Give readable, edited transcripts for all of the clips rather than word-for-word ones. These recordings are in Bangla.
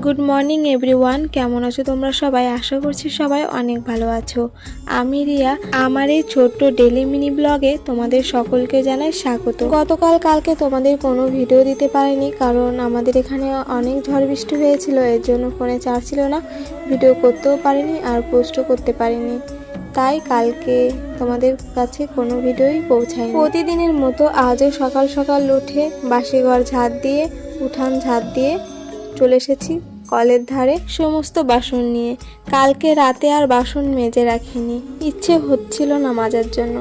গুড মর্নিং এভরিওয়ান, কেমন আছো তোমরা সবাই? আশা করছি সবাই অনেক ভালো আছো। আমি রিয়া, আমার এই ছোট্ট ডেলি মিনি ব্লগে তোমাদের সকলকে জানাই স্বাগত। কালকে তোমাদের কোনো ভিডিও দিতে পারিনি, কারণ আমাদের এখানে অনেক ঝড় বৃষ্টি হয়েছিল, এর জন্য ফোনে চার্জ ছিল না, ভিডিও করতেও পারিনি আর পোস্টও করতে পারিনি। তাই কালকে তোমাদের কাছে কোনো ভিডিওই পৌঁছায়নি। প্রতিদিনের মতো আজও সকাল সকাল উঠে বাসি ঘর ঝাড় দিয়ে, উঠান ঝাড় দিয়ে চলে এসেছি কলের ধারে সমস্ত বাসন নিয়ে। কালকে রাতে আর বাসন মেজে রাখিনি, ইচ্ছে হচ্ছিল না মাজার জন্য।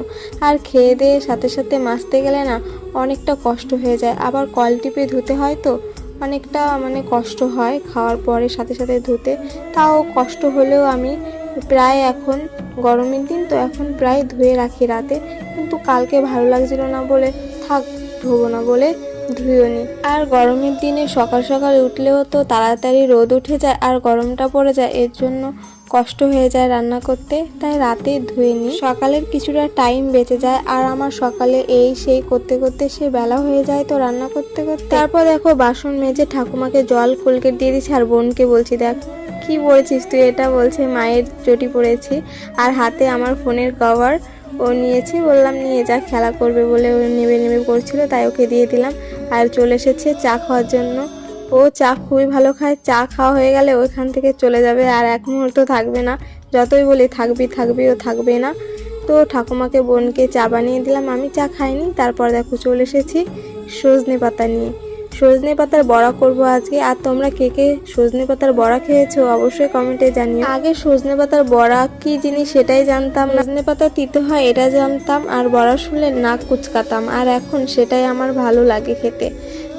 আর খেয়ে দিয়ে সাথে সাথে মাজতে গেলে না অনেকটা কষ্ট হয়ে যায়, আবার কল টিপে ধুতে হয় তো অনেকটা কষ্ট হয় খাওয়ার পরে সাথে সাথে ধুতে। তাও কষ্ট হলেও আমি প্রায় এখন গরমের দিন তো এখন প্রায় ধুয়ে রাখি রাতে, কিন্তু কালকে ভালো লাগছিল না বলে থাক ধোবো না বলে ধুয়োনি। আর গরমের দিনে সকাল সকাল উঠলেও তো তাড়াতাড়ি রোদ উঠে যায় আর গরমটা পড়ে যায়, এর জন্য কষ্ট হয়ে যায় রান্না করতে, তাই রাতে ধুয়ে নিই। সকালের কিছুটা টাইম বেঁচে যায়, আর আমার সকালে এই সেই করতে করতে সে বেলা হয়ে যায় তো রান্না করতে করতে। তারপর দেখো বাসন মেজে ঠাকুমাকে জল কোলগেট দিয়ে দিচ্ছি, আর বোনকে বলছি দেখ কি পড়েছিস তুই, এটা বলছে মায়ের চটি পড়েছি। আর হাতে আমার ফোনের কভার ও নিয়েছি, বললাম নিয়ে যা, খেলা করবে বলে ও নেবে নেবে করছিল, তাই ওকে দিয়ে দিলাম। আর চলে এসেছে চা খাওয়ার জন্য। ও চা খুবই ভালো খায়, চা খাওয়া হয়ে গেলে ওইখান থেকে চলে যাবে, আর এক মুহূর্ত থাকবে না। যতই বলি থাকবি থাকবি, ও থাকবে না। তো ঠাকুমাকে বোনকে চা বানিয়ে দিলাম, আমি চা খাইনি। তারপর দেখো চলে এসেছি সজনে পাতা নিয়ে। সজনে পাতার বড়া করব আজকে। আর তোমরা কে কে সজনে পাতার বড়া খেয়েছো অবশ্যই কমেন্টে জানিও। আগে সজনে পাতার বড়া কি জিনিস সেটাই জানতাম না, সজনে পাতা তিতে হয় এটা জানতাম, আর বড়া শুনলে নাক কুচকাতাম, আর এখন সেটাই আমার ভালো লাগে খেতে।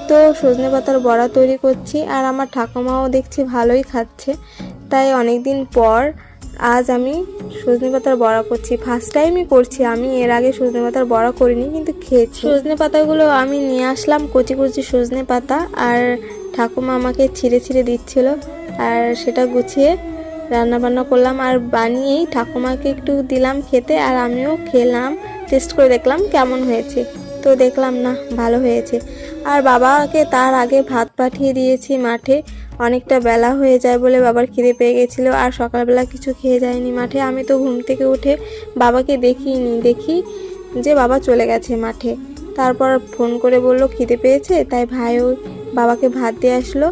তো সজনে পাতার বড়া তৈরি করছি, আর আমার ঠাকুমাও দেখছি ভালোই খাচ্ছে, তাই অনেকদিন পর আজ আমি সজনে পাতার বড়া করছি। ফার্স্ট টাইমই করছি, আমি এর আগে সজনে পাতার বড়া করিনি, কিন্তু খেয়েছি। সজনে পাতাগুলো আমি নিয়ে আসলাম, কচি কচি সজনে পাতা, আর ঠাকুমা আমাকে ছিঁড়ে ছিঁড়ে দিচ্ছিল, আর সেটা গুছিয়ে রান্না বান্না করলাম। আর বানিয়েই ঠাকুমাকে একটু দিলাম খেতে, আর আমিও খেলাম, টেস্ট করে দেখলাম কেমন হয়েছে। তো দেখলাম না ভালো হয়েছে। আর বাবাকে তার আগে ভাত পাঠিয়ে দিয়েছি মাঠে, অনেকটা বেলা হয়ে যায় বলে বাবার খিদে পেয়ে গেছিলো, আর সকালবেলা কিছু খেয়ে যায়নি মাঠে। আমি তো ঘুম থেকে উঠে বাবাকে দেখিনি, দেখি যে বাবা চলে গেছে মাঠে। তারপর ফোন করে বললো খিদে পেয়েছে, তাই ভাইও বাবাকে ভাত দিয়ে আসলো।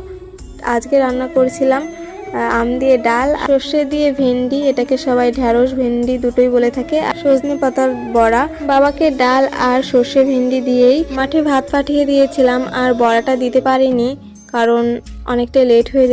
আজকে রান্না করছিলাম আম দিয়ে ডাল, সর্ষে দিয়ে ভেন্ডি, এটাকে সবাই ঢ্যাঁড়স ভেন্ডি দুটোই বলে থাকে, আর সজনে পাতার বড়া। বাবাকে ডাল আর সর্ষে ভেন্ডি দিয়েই মাঠে ভাত পাঠিয়ে দিয়েছিলাম, আর বড়াটা দিতে পারিনি কারণ অনেকটা লেট হয়ে